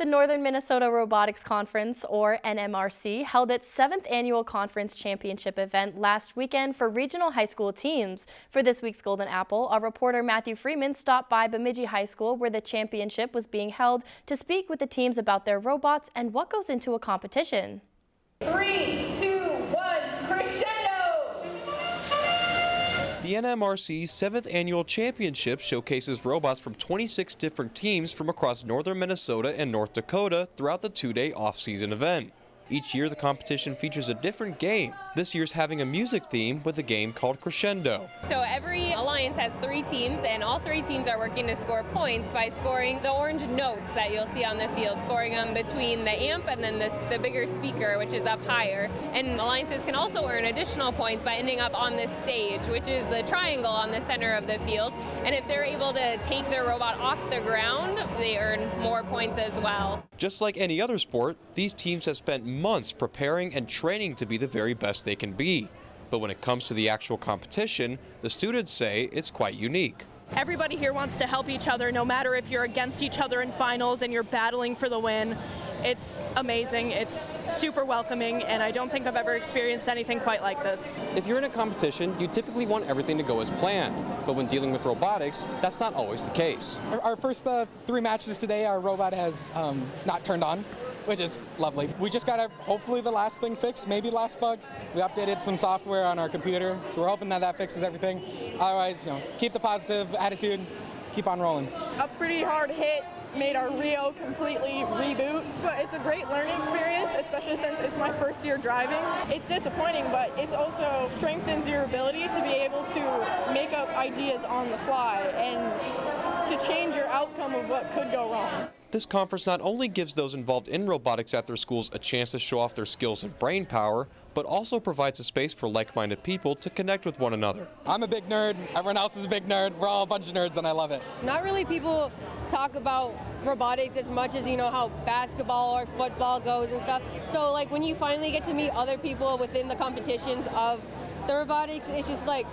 The Northern Minnesota Robotics Conference, or NMRC, held its 7th annual conference championship event last weekend for regional high school teams. For this week's Golden Apple, our reporter Matthew Freeman stopped by Bemidji High School where the championship was being held to speak with the teams about their robots and what goes into a competition. 3, 2, 1, crescendo! The NMRC's 7th annual championship showcases robots from 26 different teams from across northern Minnesota and North Dakota throughout the 2-day off-season event. Each year the competition features a different game. This year's having a music theme with a game called Crescendo. So every alliance has 3 teams, and all 3 teams are working to score points by scoring the orange notes that you'll see on the field, scoring them between the amp and then the bigger speaker, which is up higher. And alliances can also earn additional points by ending up on this stage, which is the triangle on the center of the field. And if they're able to take their robot off the ground, they earn more points as well. Just like any other sport, these teams have spent months preparing and training to be the very best they can be. But when it comes to the actual competition, the students say it's quite unique. Everybody here wants to help each other, no matter if you're against each other in finals and you're battling for the win. It's amazing, it's super welcoming, and I don't think I've ever experienced anything quite like this. If you're in a competition, you typically want everything to go as planned, but when dealing with robotics, that's not always the case. Our first 3 matches today, our robot has not turned on, which is lovely. We just got hopefully the last thing fixed, maybe last bug. We updated some software on our computer, so we're hoping that fixes everything. Otherwise, keep the positive attitude, keep on rolling. A pretty hard hit made our Rio completely reboot, but it's a great learning experience, especially since it's my first year driving. It's disappointing, but it also strengthens your ability to be able to make up ideas on the fly and to change your outcome of what could go wrong. This conference not only gives those involved in robotics at their schools a chance to show off their skills and brain power, but also provides a space for like-minded people to connect with one another. I'm a big nerd, everyone else is a big nerd, we're all a bunch of nerds and I love it. Not really people talk about robotics as much as how basketball or football goes and stuff. So like when you finally get to meet other people within the competitions of the robotics, it's just like,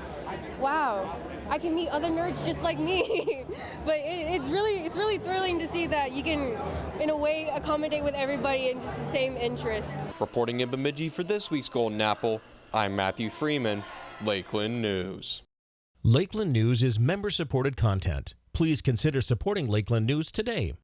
wow, I can meet other nerds just like me. But it's really thrilling to see that you can, in a way, accommodate with everybody in just the same interest. Reporting in Bemidji for this week's Golden Apple, I'm Matthew Freeman, Lakeland News. Lakeland News is member-supported content. Please consider supporting Lakeland News today.